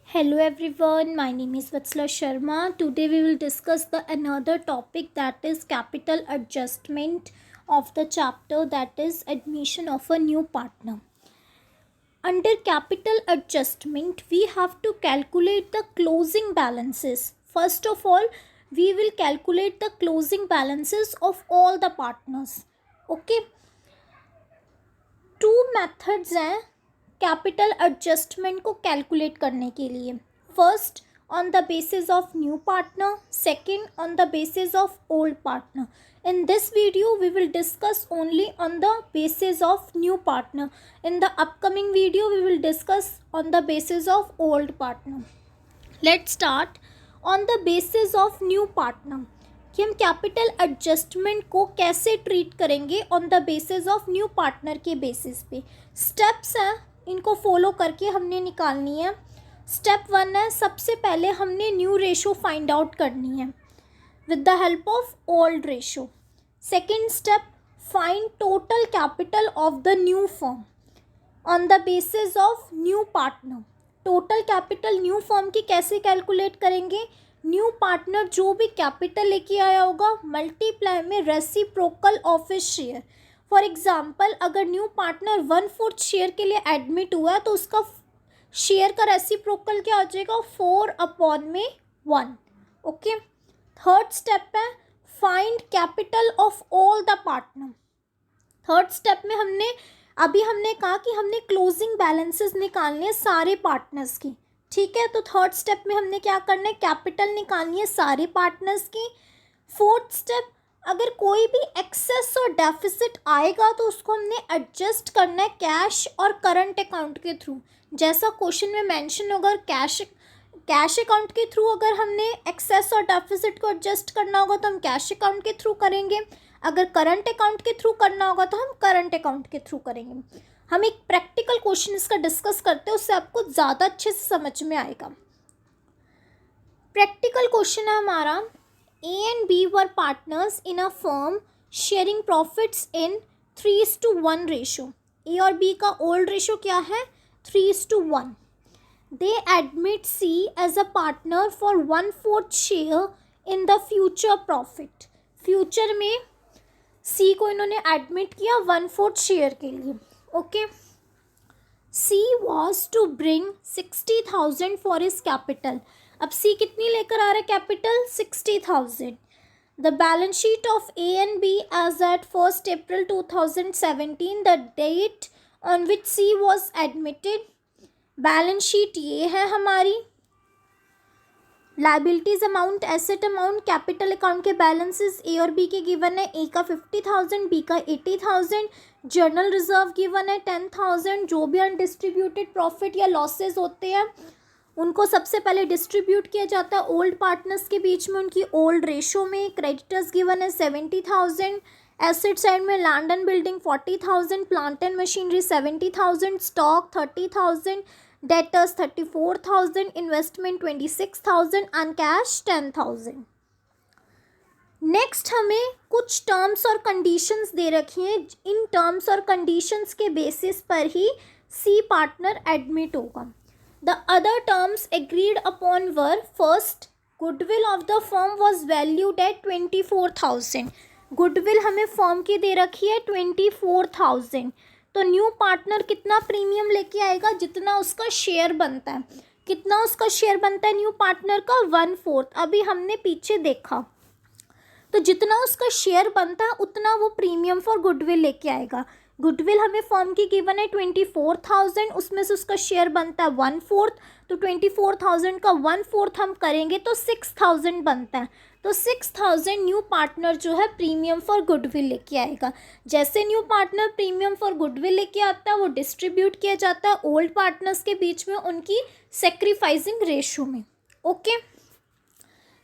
Hello everyone, my name is Vatsala Sharma. Today we will discuss the another topic, that is capital adjustment of the chapter, that is admission of a new partner. Under capital adjustment, we have to calculate the closing balances. First of all, we will calculate the closing balances of all the partners. Okay, two methods हैं capital adjustment को calculate करने के लिए. First, on the basis of new partner. Second, on the basis of old partner. In this video, we will discuss only on the basis of new partner. In the upcoming video, we will discuss on the basis of old partner. Let's start on the basis of new partner. कि हम capital adjustment को कैसे treat करेंगे on the basis of new partner के basis पे. Steps हैं, इनको follow करके हमने निकालनी है. स्टेप 1 है, सबसे पहले हमने न्यू रेशो फाइंड आउट करनी है with the help of old ratio. Second step, find total capital of the new firm on the basis of new partner. Total capital new firm की कैसे कैलकुलेट करेंगे? New partner जो भी capital लेके आया होगा मल्टीप्लाई में reciprocal of his share. For example, अगर न्यू पार्टनर 1/4 शेयर के लिए एडमिट हुआ है तो उसका शेयर का रेसिप्रोकल क्या हो जाएगा? 4/1. ओके. थर्ड स्टेप है, find capital of all the partner. Third step में हमने कहा कि हमने क्लोजिंग बैलेंसेस निकालने हैं सारे पार्टनर्स की. ठीक है, तो थर्ड स्टेप में हमने क्या करना है? कैपिटल निकालनी है सारे पार्टनर्स की. फोर्थ स्टेप, अगर कोई भी एक्सेस और डेफिसिट आएगा तो उसको हमने एडजस्ट करना है कैश और करंट अकाउंट के थ्रू. जैसा क्वेश्चन में मेंशन होगा, कैश अकाउंट के थ्रू अगर हमने एक्सेस और डेफिसिट को एडजस्ट करना होगा तो हम कैश अकाउंट के थ्रू करेंगे. अगर करंट अकाउंट के थ्रू करना होगा तो हम करंट अकाउंट के थ्रू करेंगे. हम एक प्रैक्टिकल क्वेश्चन इसका डिस्कस करते हैं, उससे आपको ज़्यादा अच्छे से समझ में आएगा. प्रैक्टिकल क्वेश्चन है हमारा, A and B were partners in a firm sharing profits in 3:1 ratio. A और बी का ओल्ड रेशो क्या है? 3:1. They admit C as a partner for 1/4 share in the future profit. Future में C को इन्होंने admit किया 1/4 share के लिए. Okay. C was to bring 60,000 for his capital. अब सी कितनी लेकर आ रहा है capital? 60,000. The balance sheet of a and b as at 1 April 2017, the date on which c was admitted. Balance sheet ये है हमारी. Liabilities amount, asset amount, capital account के बैलेंसेस ए और बी के गिवन है. ए का 50,000, बी का 80,000. Journal reserve given है 10,000. जो भी अनडिस्ट्रीब्यूटेड प्रॉफिट या लॉसेस होते हैं उनको सबसे पहले डिस्ट्रीब्यूट किया जाता है ओल्ड पार्टनर्स के बीच में उनकी ओल्ड रेशो में. क्रेडिटर्स गिवन है 70,000. एसेट साइड में land and building 40,000, plant and machinery 70,000, stock 30,000, debtors 34,000, investment 26,000 and cash 10,000. Next हमें कुछ टर्म्स और कंडीशंस दे रखी हैं. इन टर्म्स और कंडीशंस के बेसिस पर ही सी पार्टनर एडमिट होगा. The other terms agreed upon were, first, goodwill of the firm was valued at 24,000. Goodwill हमें फर्म की दे रखी है 24,000. तो न्यू पार्टनर कितना प्रीमियम लेके आएगा? जितना उसका शेयर बनता है. कितना उसका शेयर बनता है न्यू पार्टनर का? 1/4. अभी हमने पीछे देखा, तो जितना उसका शेयर बनता है उतना वो प्रीमियम फॉर गुडविल लेके आएगा. गुडविल हमें फर्म की गिवन है 24,000, उसमें से उसका शेयर बनता है 1/4. तो 24,000 का 1/4 हम करेंगे तो 6,000 बनता है. तो 6,000 न्यू पार्टनर जो है प्रीमियम फॉर गुडविल लेके आएगा. जैसे new partner premium for goodwill लेके आता है वो डिस्ट्रीब्यूट किया जाता है ओल्ड पार्टनर्स के बीच में उनकी सेक्रीफाइसिंग रेशो में. ओके.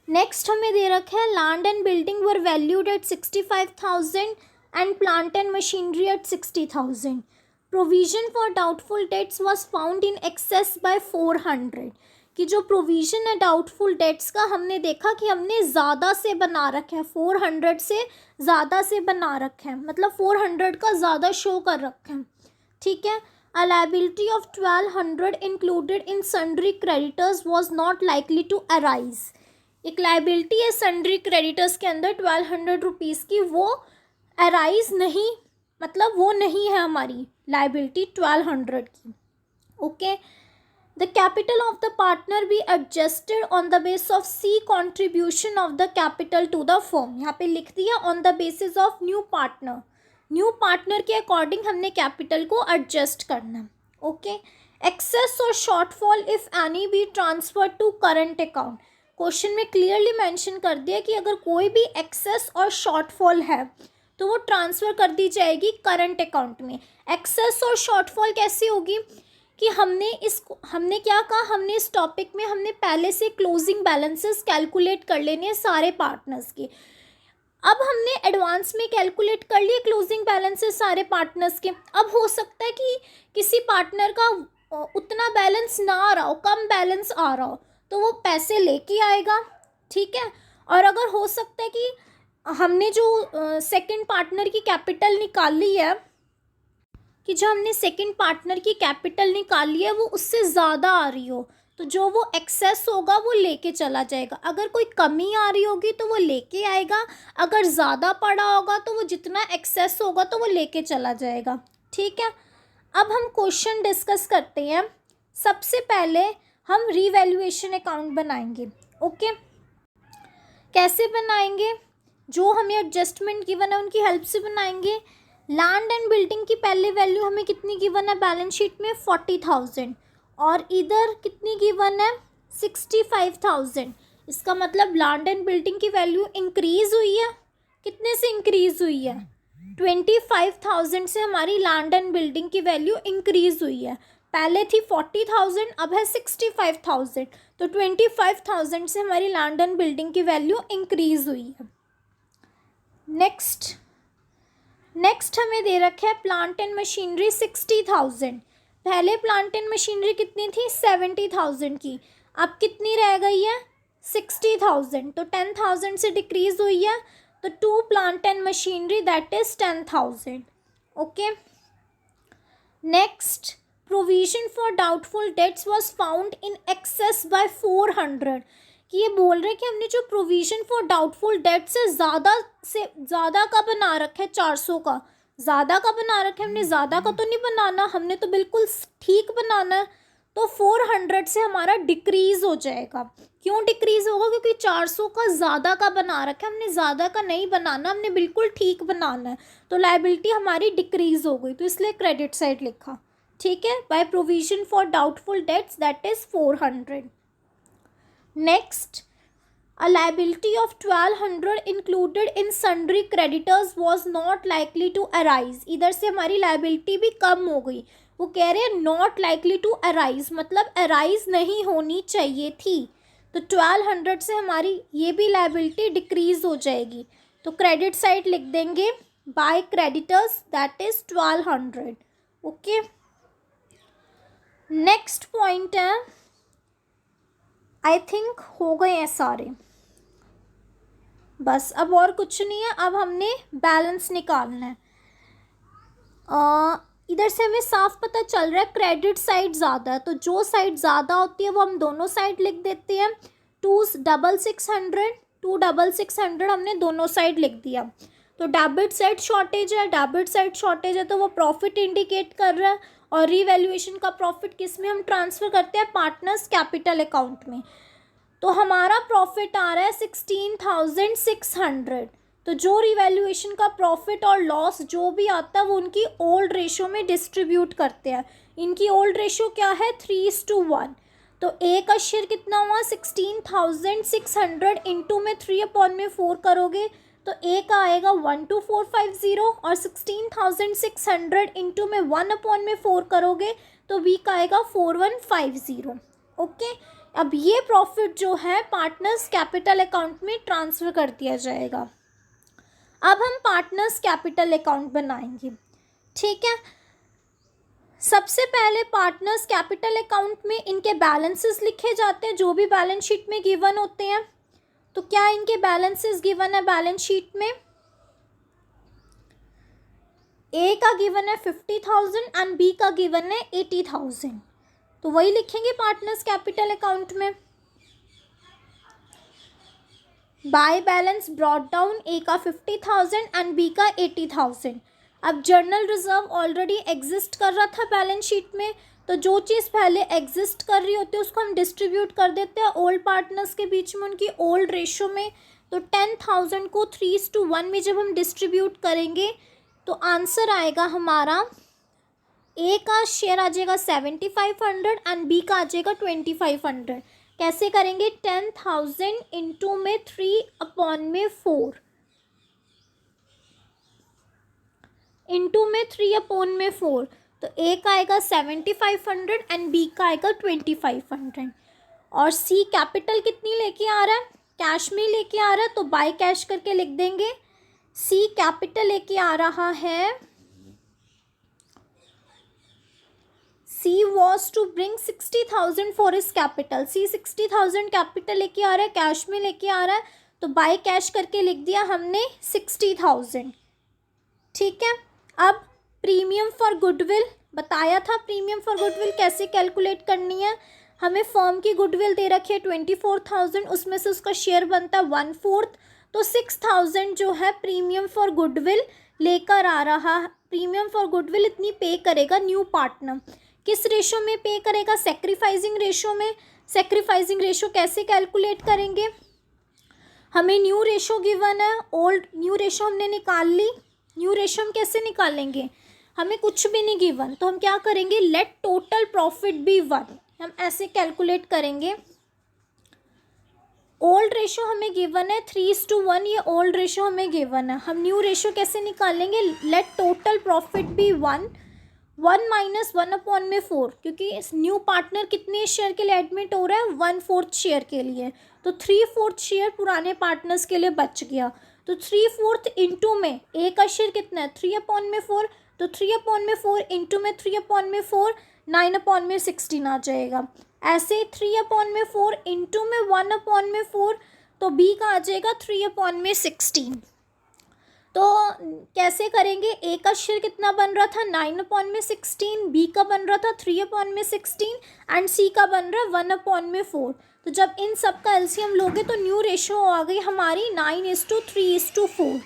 नेक्स्ट हमें दे रखा है land and building were valued at 65,000 and plant and machinery at 60,000. Provision for doubtful debts was found in excess by 400. कि जो प्रोविजन है डाउटफुल डेट्स का हमने देखा कि हमने ज़्यादा से बना रखा है, 400 से ज़्यादा से बना रखा है, मतलब 400 का ज़्यादा शो कर रखा है. ठीक है. A liability of 1200 included in sundry creditors was not likely to arise. एक लाइबिलिटी है सन्ड्री क्रेडिटर्स के अंदर 1200 रुपीज़ की, वो अराइज नहीं, मतलब वो नहीं है हमारी लाइबिलिटी 1200 की. Okay. The capital of the partner be adjusted on the basis of C contribution of the capital to the firm. यहाँ पे लिख दिया on the basis of new partner. New partner के अकॉर्डिंग हमने कैपिटल को adjust करना. Okay. Excess और shortfall if any be transfer to current account. Question में क्लियरली मेंशन कर दिया कि अगर कोई भी एक्सेस और शॉर्टफॉल है तो वो ट्रांसफ़र कर दी जाएगी करंट अकाउंट में. एक्सेस और शॉर्टफॉल कैसी होगी कि हमने क्या कहा, हमने इस टॉपिक में हमने पहले से क्लोजिंग बैलेंसेस कैलकुलेट कर लेने हैं सारे पार्टनर्स के. अब हमने एडवांस में कैलकुलेट कर लिए क्लोजिंग बैलेंसेस सारे पार्टनर्स के. अब हो सकता है कि किसी पार्टनर का उतना बैलेंस ना आ रहा हो, कम बैलेंस आ रहा हो, तो वो पैसे लेके आएगा. ठीक है. और अगर हो सकता है कि हमने जो सेकंड पार्टनर की कैपिटल निकाली है, कि जो हमने सेकंड पार्टनर की कैपिटल निकाली है वो उससे ज़्यादा आ रही हो, तो जो वो एक्सेस होगा वो लेके चला जाएगा. अगर कोई कमी आ रही होगी तो वो लेके आएगा, अगर ज़्यादा पड़ा होगा तो वो जितना एक्सेस होगा तो वो लेके चला जाएगा. ठीक है. अब हम क्वेश्चन डिस्कस करते हैं. सबसे पहले हम रीवैल्यूएशन अकाउंट बनाएंगे. ओके. कैसे बनाएंगे? जो हमें एडजस्टमेंट गिवन है उनकी हेल्प से बनाएंगे. लैंड एंड बिल्डिंग की पहले वैल्यू हमें कितनी गिवन है बैलेंस शीट में 40,000, और इधर कितनी गिवन है 65,000. इसका मतलब लैंड एंड बिल्डिंग की वैल्यू इंक्रीज़ हुई है. कितने से इंक्रीज़ हुई है? 25,000 से हमारी लैंड एंड बिल्डिंग की वैल्यू इंक्रीज़ हुई है. पहले थी 40,000, अब है 65,000, तो 25,000 से हमारी लैंड एंड बिल्डिंग की वैल्यू इंक्रीज़ हुई है. नेक्स्ट हमें दे रखा है प्लांट एंड मशीनरी 60,000. पहले प्लांट एंड मशीनरी कितनी थी 70,000 की, अब कितनी रह गई है 60,000, तो 10,000 से डिक्रीज़ हुई है. तो 2 plant and machinery that is 10,000. Okay. Next, provision for doubtful debts was found in excess by 400. कि ये बोल रहे हैं कि हमने जो प्रोविज़न फॉर डाउटफुल डेट से ज़्यादा का बना रखा है, 400 का ज़्यादा का बना रखा है. हमने ज़्यादा का तो नहीं बनाना, हमने तो बिल्कुल ठीक बनाना है. तो 400 से हमारा डिक्रीज़ हो जाएगा. क्यों डिक्रीज़ होगा? क्योंकि 400 का ज़्यादा का बना रखा है, हमने ज़्यादा का नहीं बनाना, हमने बिल्कुल ठीक बनाना है. तो लायबिलिटी हमारी डिक्रीज़ हो गई, तो इसलिए क्रेडिट साइड लिखा. ठीक है. By provision for doubtful debts that is 400. Next, a liability of 1200 included in sundry creditors was not likely to arise. इधर से हमारी liability भी कम हो गई. वो कह रहे हैं not likely to arise, मतलब arise नहीं होनी चाहिए थी. तो 1200 से हमारी ये भी liability decrease हो जाएगी. तो credit side लिख देंगे by creditors that is 1200. Okay. Next point है, आई थिंक हो गए हैं सारे, बस अब और कुछ नहीं है. अब हमने बैलेंस निकालना है. इधर से हमें साफ पता चल रहा है क्रेडिट साइड ज़्यादा है, तो जो साइड ज़्यादा होती है वो हम दोनों साइड लिख देते हैं. 2,600 हमने दोनों साइड लिख दिया. तो डेबिट साइड शॉर्टेज है, तो वो प्रॉफिट इंडिकेट कर रहा है. और रीवैल्यूएशन का प्रॉफिट किस में हम ट्रांसफ़र करते हैं? पार्टनर्स कैपिटल अकाउंट में. तो हमारा प्रॉफिट आ रहा है 16,600. तो जो रिवैल्यूएशन का प्रॉफिट और लॉस जो भी आता है वो उनकी ओल्ड रेशो में डिस्ट्रीब्यूट करते हैं. इनकी ओल्ड रेशो क्या है? 3:1. तो ए का शेयर कितना हुआ? 16,600 इंटू में 3/4 करोगे तो ए का आएगा 12450, और 16,600 इंटू में 1/4 करोगे तो बी का आएगा 4150. ओके. अब ये प्रॉफिट जो है पार्टनर्स कैपिटल अकाउंट में ट्रांसफ़र कर दिया जाएगा. अब हम पार्टनर्स कैपिटल अकाउंट बनाएंगे. ठीक है. सबसे पहले पार्टनर्स कैपिटल अकाउंट में इनके बैलेंसेस लिखे जाते हैं जो भी बैलेंस शीट में गिवन होते हैं. तो क्या इनके बैलेंसेस गिवन है बैलेंस शीट में? ए का गिवन है 50,000 एंड बी का गिवन है 80,000, तो वही लिखेंगे पार्टनर्स कैपिटल अकाउंट में। बाय बैलेंस ब्रॉट डाउन, ए का 50,000 एंड बी का 80,000। अब जर्नल रिजर्व ऑलरेडी एग्जिस्ट कर रहा था बैलेंस शीट में, तो जो चीज़ पहले एग्जिस्ट कर रही होती है उसको हम डिस्ट्रीब्यूट कर देते हैं ओल्ड पार्टनर्स के बीच में उनकी ओल्ड रेशो में। तो 10,000 को 3:1 में जब हम डिस्ट्रीब्यूट करेंगे तो आंसर आएगा हमारा, ए का शेयर आ जाएगा 7,500 एंड बी का आ जाएगा 2,500। कैसे करेंगे? 10,000 इंटू में 3/4 इंटू में 3/4, तो ए का आएगा 7,500 एंड बी का आएगा 2,500। और सी कैपिटल कितनी लेके आ रहा है? कैश में लेके आ रहा है, तो बाय कैश करके लिख देंगे। सी कैपिटल लेके आ रहा है, C was to bring 60,000 for his capital. C 60,000 capital लेके आ रहा है, कैश में लेके आ रहा है, तो बाय कैश करके लिख दिया हमने 60,000। ठीक है। अब प्रीमियम फॉर गुडविल बताया था, प्रीमियम फॉर गुडविल कैसे कैलकुलेट करनी है। हमें फर्म की गुडविल दे रखी है 24,000, उसमें से उसका शेयर बनता है 1/4, तो 6,000 जो है प्रीमियम फॉर गुडविल लेकर आ रहा है। प्रीमियम फॉर गुडविल इतनी पे करेगा न्यू पार्टनर। किस रेशो में पे करेगा? सेक्रीफाइसिंग रेशो में। सेक्रीफाइसिंग रेशो कैसे कैलकुलेट करेंगे? हमें न्यू रेशो गिवन है, ओल्ड न्यू रेशो हमने निकाल ली। न्यू रेशो हम कैसे निकालेंगे? हमें कुछ भी नहीं गिवन, तो हम क्या करेंगे? लेट टोटल प्रॉफिट बी 1, हम ऐसे कैलकुलेट करेंगे। ओल्ड रेशो हमें गिवन है 3:1, ये ओल्ड रेशो हमें गिवन है। हम न्यू रेशो कैसे निकालेंगे? Let total profit be 1 minus 1/4, क्योंकि इस न्यू पार्टनर कितने शेयर के लिए एडमिट हो रहा है? 1/4 शेयर के लिए, तो 3/4 शेयर पुराने पार्टनर्स के लिए बच गया। तो 3/4 इंटू में ए का शेयर कितना है? 3/4, तो 3/4 इंटू में 3/4 9/16 आ जाएगा। ऐसे 3/4 इंटू में 1/4, तो बी का आ जाएगा 3/16। तो कैसे करेंगे? ए का शेयर कितना बन रहा था? 9/16, बी का बन रहा था 3/16 एंड सी का बन रहा है 1/4। तो जब इन सब का एलसीएम लोगे तो न्यू रेशो आ गई हमारी 9:3:4।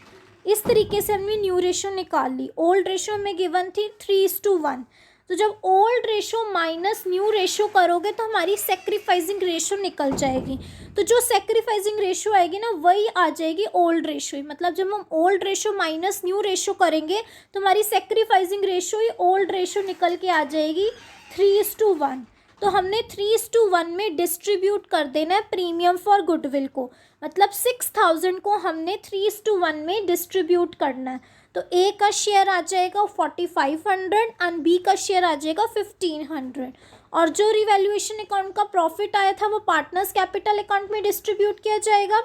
इस तरीके से हमने न्यू रेशो निकाल ली। ओल्ड रेशो हमें गिवन थी 3:1, तो जब old ratio minus new ratio करोगे तो हमारी सेक्रीफाइसिंग रेशो निकल जाएगी। तो जो सेक्रीफाइसिंग रेशो आएगी ना वही आ जाएगी ओल्ड रेशो ही। मतलब जब हम old ratio minus new ratio करेंगे तो हमारी सेक्रीफाइसिंग रेशो ही ओल्ड रेशो निकल के आ जाएगी 3:1। तो हमने 3:1 में डिस्ट्रीब्यूट कर देना है प्रीमियम फॉर गुडविल को। मतलब 6,000 को हमने 3:1 में डिस्ट्रीब्यूट करना है। तो ए का शेयर आ जाएगा 4,500 एंड बी का शेयर आ जाएगा 1,500। और जो रिवैल्यूएशन अकाउंट का प्रॉफिट आया था वो पार्टनर्स कैपिटल अकाउंट में डिस्ट्रीब्यूट किया जाएगा,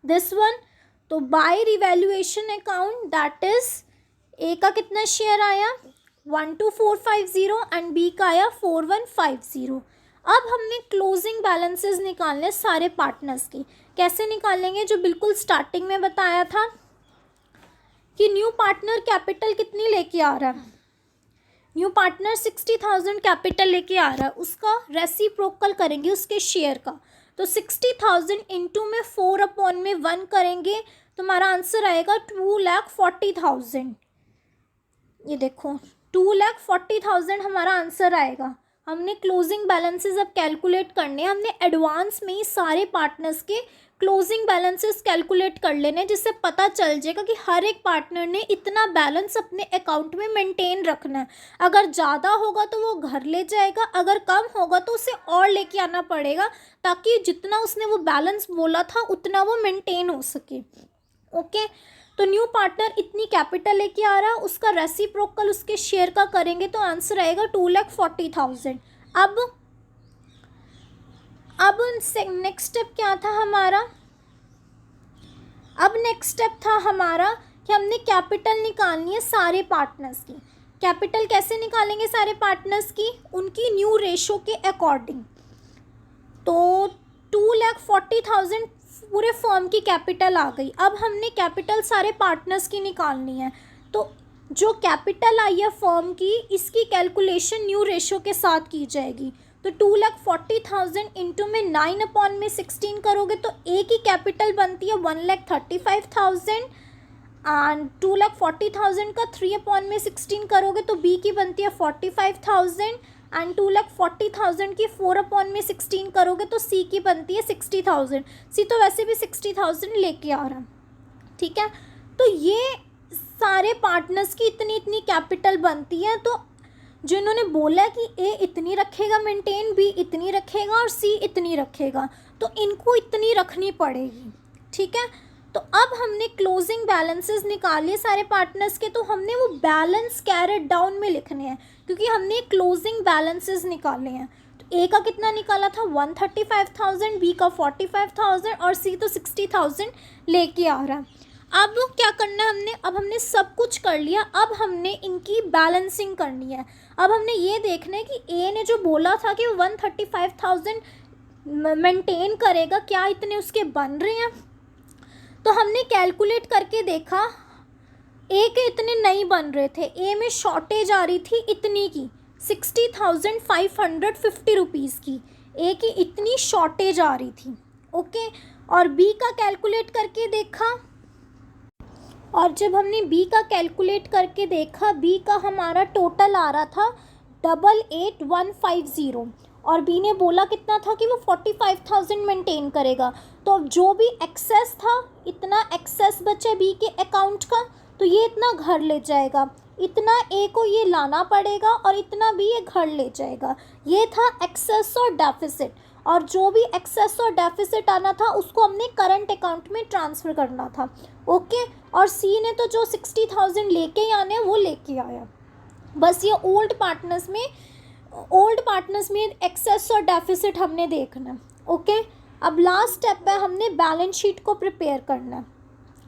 दिस वन। तो by revaluation account that is a का कितना शेयर आया? 12,450 एंड बी का आया 4,150। अब हमने क्लोजिंग बैलेंसेस निकालने सारे पार्टनर्स की। कैसे निकालेंगे? जो बिल्कुल स्टार्टिंग में बताया था कि न्यू पार्टनर कैपिटल कितनी लेके आ रहा है। न्यू पार्टनर 60,000 कैपिटल लेके आ रहा है, उसका रेसिप्रोकल करेंगे उसके शेयर का। तो 60,000 इंटू में 4/1 करेंगे तो हमारा आंसर आएगा 2,40,000। ये देखो 2,40,000 हमारा आंसर आएगा। हमने क्लोजिंग बैलेंसेस अब कैलकुलेट करने हैं। हमने एडवांस में ही सारे पार्टनर्स के क्लोजिंग बैलेंसेस कैलकुलेट कर लेने, जिससे पता चल जाएगा कि हर एक पार्टनर ने इतना बैलेंस अपने अकाउंट में मेंटेन रखना है। अगर ज़्यादा होगा तो वो घर ले जाएगा, अगर कम होगा तो उसे और लेके आना पड़ेगा, ताकि जितना उसने वो बैलेंस बोला था उतना वो मेंटेन हो सके। ओके, तो न्यू पार्टनर इतनी कैपिटल लेके आ रहा है, उसका रेसिप्रोकल उसके शेयर का करेंगे तो आंसर आएगा 2,40,000। अब नेक्स्ट स्टेप क्या था हमारा? अब नेक्स्ट स्टेप था हमारा कि हमने कैपिटल निकालनी है सारे पार्टनर्स की। कैपिटल कैसे निकालेंगे सारे पार्टनर्स की? उनकी न्यू रेशो के अकॉर्डिंग। तो 2,40,000 पूरे फर्म की कैपिटल आ गई। अब हमने कैपिटल सारे पार्टनर्स की निकालनी है। तो जो कैपिटल आई है फर्म की, इसकी कैलकुलेशन न्यू रेशो के साथ की जाएगी। तो 2,40,000 इंटू में 9/16 करोगे तो ए की कैपिटल बनती है 1,35,000 एंड 2,40,000 का 3/16 करोगे तो बी की बनती है 45,000 एंड 2,40,000 की 4/16 करोगे तो सी की बनती है 60,000। सी तो वैसे भी 60,000 लेके आ रहा है, ठीक है। तो ये सारे पार्टनर्स की इतनी इतनी कैपिटल बनती है। तो जिन्होंने बोला कि ए इतनी रखेगा मेंटेन, बी इतनी रखेगा और सी इतनी रखेगा, तो इनको इतनी रखनी पड़ेगी, ठीक है। तो अब हमने क्लोजिंग बैलेंसेस निकाले सारे पार्टनर्स के, तो हमने वो बैलेंस कैरेट डाउन में लिखने हैं क्योंकि हमने क्लोजिंग बैलेंसेस निकाले हैं। तो ए का कितना निकाला था 135,000, बी का 45,000 और सी तो 60,000 लेके आ रहा है। अब क्या करना है हमने, अब हमने सब कुछ कर लिया, अब हमने इनकी बैलेंसिंग करनी है। अब हमने ये देखना है कि ए ने जो बोला था कि 135,000 मेंटेन करेगा, क्या इतने उसके बन रहे हैं। तो हमने कैलकुलेट करके देखा, ए के इतने नहीं बन रहे थे, ए में शॉर्टेज आ रही थी इतनी की 60,550 रुपीज़ की, ए की इतनी शॉर्टेज आ रही थी, ओके। और बी का कैलकुलेट करके देखा, और जब हमने बी का कैलकुलेट करके देखा, बी का हमारा टोटल आ रहा था 88,150 और बी ने बोला कितना था कि वो 45,000 मेंटेन करेगा। तो अब जो भी एक्सेस था, इतना एक्सेस बचा बी के अकाउंट का, तो ये इतना घर ले जाएगा, इतना ए को ये लाना पड़ेगा और इतना भी ये घर ले जाएगा। ये था एक्सेस और डेफिसिट, और जो भी एक्सेस और डेफिसिट आना था उसको हमने करंट अकाउंट में ट्रांसफ़र करना था, ओके। और सी ने तो जो 60,000 लेके ही आने वो लेके आया। बस ये ओल्ड पार्टनर्स में एक्सेस और डेफिसिट हमने देखना, ओके। अब लास्ट स्टेप है, हमने बैलेंस शीट को प्रिपेयर करना।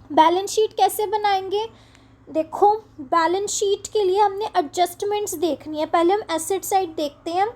बैलेंस शीट कैसे बनाएंगे, देखो बैलेंस शीट के लिए हमने एडजस्टमेंट्स देखनी है। पहले हम एसेट साइड देखते हैं।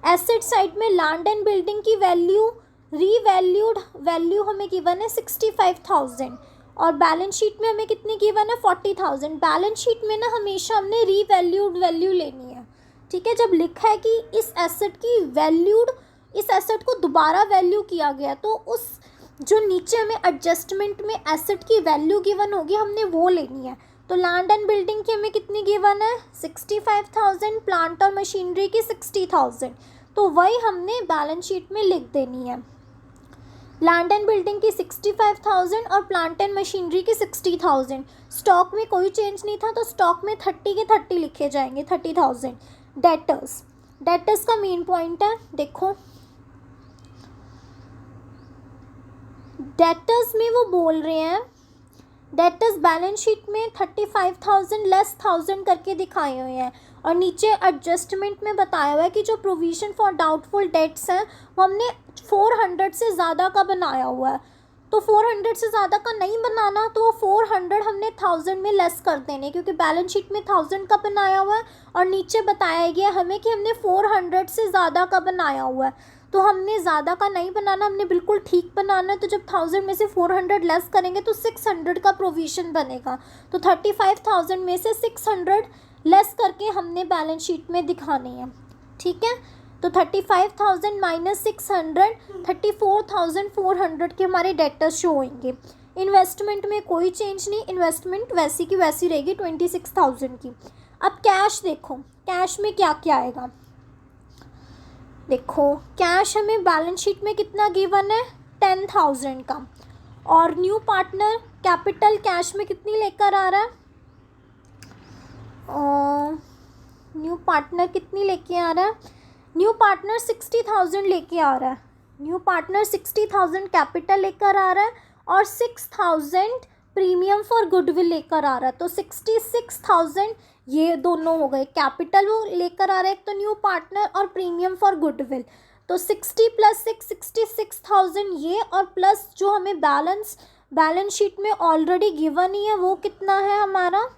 एसेट साइड में लैंड एंड बिल्डिंग की वैल्यू, रीवैल्यूड वैल्यू हमें गिवन है 65,000 और बैलेंस शीट में हमें कितनी गिवन है 40,000। बैलेंस शीट में ना हमेशा हमने रीवैल्यूड वैल्यू लेनी है, ठीक है। जब लिखा है कि इस एसेट की वैल्यूड, इस एसेट को दोबारा वैल्यू किया गया, तो उस जो नीचे हमें एडजस्टमेंट में एसेट की वैल्यू गिवन होगी हमने वो लेनी है। तो लैंड एंड बिल्डिंग की हमें कितनी गिवन है 65,000, प्लांट और मशीनरी की 60,000, तो वही हमने बैलेंस शीट में लिख देनी है। लैंड एंड बिल्डिंग की 65,000 और प्लांट एंड मशीनरी की 60,000। स्टॉक में कोई चेंज नहीं था तो स्टॉक में 30 के 30 लिखे जाएंगे, 30,000। डेटर्स का मेन पॉइंट है, देखो डेटर्स में वो बोल रहे हैं, डेटर्स बैलेंस शीट में 35,000 लेस 1,000 करके दिखाए हुए हैं और नीचे एडजस्टमेंट में बताया हुआ है कि जो प्रोविज़न फॉर डाउटफुल डेट्स हैं वो हमने 400 से ज़्यादा का बनाया हुआ है। तो 400 से ज़्यादा का नहीं बनाना, तो वो 400 हमने 1,000 में लेस कर देने, क्योंकि बैलेंस शीट में 1,000 का बनाया हुआ है और नीचे बताया गया हमें कि हमने 400 से ज़्यादा का बनाया हुआ है। तो हमने ज़्यादा का नहीं बनाना, हमने बिल्कुल ठीक बनाना है। तो जब 1,000 में से 400 लेस करेंगे तो 600 का प्रोविज़न बनेगा। तो 35,000 में से 600 लेस करके हमने बैलेंस शीट में दिखानी है, ठीक है। तो 35,000 माइनस 600, 34,400 के हमारे डेटर्स शो होंगे। इन्वेस्टमेंट में कोई चेंज नहीं, इन्वेस्टमेंट वैसी की वैसी रहेगी 26,000 की। अब कैश देखो, कैश में क्या क्या आएगा, देखो कैश हमें बैलेंस शीट में कितना गिवन है 10,000 का, और न्यू पार्टनर कैपिटल कैश में कितनी लेकर आ रहा है, न्यू पार्टनर कितनी लेके आ रहा है, न्यू पार्टनर 60,000 लेके आ रहा है। न्यू पार्टनर 60,000 कैपिटल लेकर आ रहा है और 6,000 प्रीमियम फॉर गुडविल लेकर आ रहा है। तो 66,000 ये दोनों हो गए, कैपिटल वो लेकर आ रहा है एक तो न्यू पार्टनर और प्रीमियम फॉर गुडविल। तो 60 + 6 66,000 ये, और प्लस जो हमें बैलेंस शीट में ऑलरेडी गिवन ही है वो कितना है हमारा,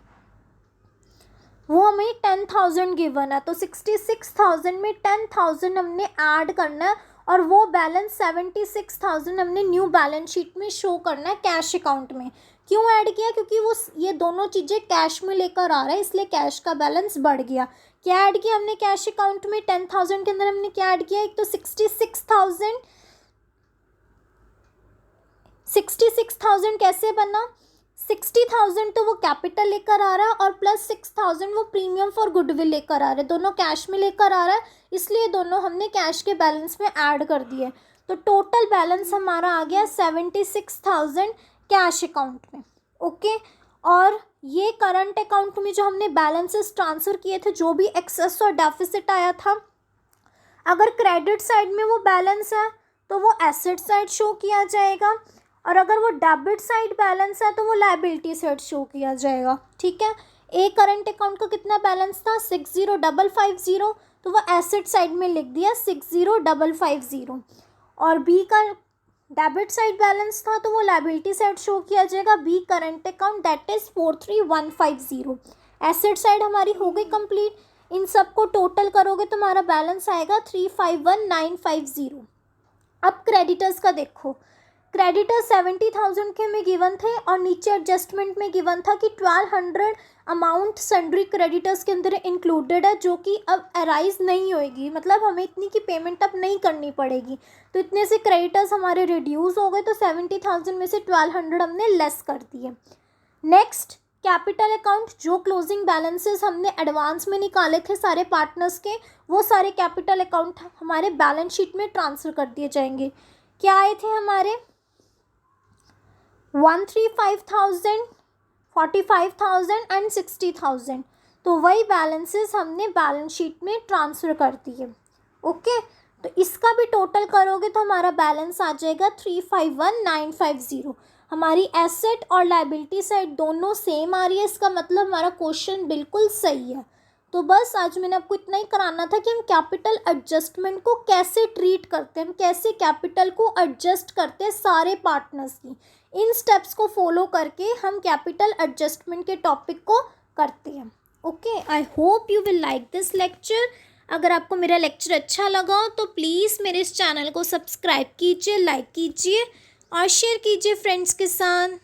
वो हमें 10,000 गिवन है। तो 66,000 में 10,000 हमने ऐड करना है और वो बैलेंस 76,000 हमने न्यू बैलेंस शीट में शो करना है कैश अकाउंट में। क्यों ऐड किया? क्योंकि वो ये दोनों चीज़ें कैश में लेकर आ रहा है, इसलिए कैश का बैलेंस बढ़ गया। क्या ऐड किया हमने कैश अकाउंट में? 10,000 के अंदर हमने क्या ऐड किया? एक तो 66,000 कैसे बना? 60,000 तो वो कैपिटल लेकर आ रहा है और प्लस 6,000 वो प्रीमियम फॉर गुडविल लेकर आ रहा है, दोनों कैश में लेकर आ रहा है, इसलिए दोनों हमने कैश के बैलेंस में ऐड कर दिए। तो टोटल बैलेंस हमारा आ गया 76,000 कैश अकाउंट में। ओके, और ये करंट अकाउंट में जो हमने बैलेंसेस ट्रांसफ़र किए थे, जो भी एक्सेस और डेफिसिट आया था, अगर क्रेडिट साइड में वो बैलेंस है तो वो एसेट साइड शो किया जाएगा, और अगर वो डेबिट साइड बैलेंस है तो वो लायबिलिटी साइड शो किया जाएगा। ठीक है, ए करंट अकाउंट का कितना बैलेंस था? 60,550, तो वो एसेट साइड में लिख दिया 60,550, और बी का डेबिट साइड बैलेंस था तो वो लायबिलिटी साइड शो किया जाएगा, b current account, that is 43,150। Asset side हमारी हो गई कंप्लीट। इन सबको टोटल करोगे तो हमारा बैलेंस आएगा 351,950। अब क्रेडिटर्स का देखो, क्रेडिटर्स 70,000 के में गिवन थे और नीचे एडजस्टमेंट में गिवन था कि 1,200 अमाउंट सन्ड्री क्रेडिटर्स के अंदर इंक्लूडेड है, जो कि अब अराइज नहीं होएगी, मतलब हमें इतनी की पेमेंट अब नहीं करनी पड़ेगी। तो इतने से क्रेडिटर्स हमारे रिड्यूस हो गए, तो 70,000 में से 1,200 हमने लेस कर दिए। नेक्स्ट, कैपिटल अकाउंट, जो क्लोजिंग बैलेंसेस हमने एडवांस में निकाले थे सारे पार्टनर्स के, वो सारे कैपिटल अकाउंट हमारे बैलेंस शीट में ट्रांसफ़र कर दिए जाएंगे। क्या आए थे हमारे? 135,000, 45,000 एंड 60,000, तो वही बैलेंसेस हमने बैलेंस शीट में ट्रांसफ़र कर दिए। ओके, तो इसका भी टोटल करोगे तो हमारा बैलेंस आ जाएगा 351,950। हमारी एसेट और लायबिलिटी साइड दोनों सेम आ रही है, इसका मतलब हमारा क्वेश्चन बिल्कुल सही है। तो बस आज मैंने आपको इतना ही कराना था कि हम कैपिटल एडजस्टमेंट को कैसे ट्रीट करते हैं, हम कैसे कैपिटल को एडजस्ट करते हैं सारे पार्टनर्स की। इन स्टेप्स को फॉलो करके हम कैपिटल एडजस्टमेंट के टॉपिक को करते हैं। Okay, I hope you will like this lecture. अगर आपको मेरा लेक्चर अच्छा लगा तो प्लीज़ मेरे इस चैनल को सब्सक्राइब कीजिए, लाइक कीजिए और शेयर कीजिए फ्रेंड्स के साथ।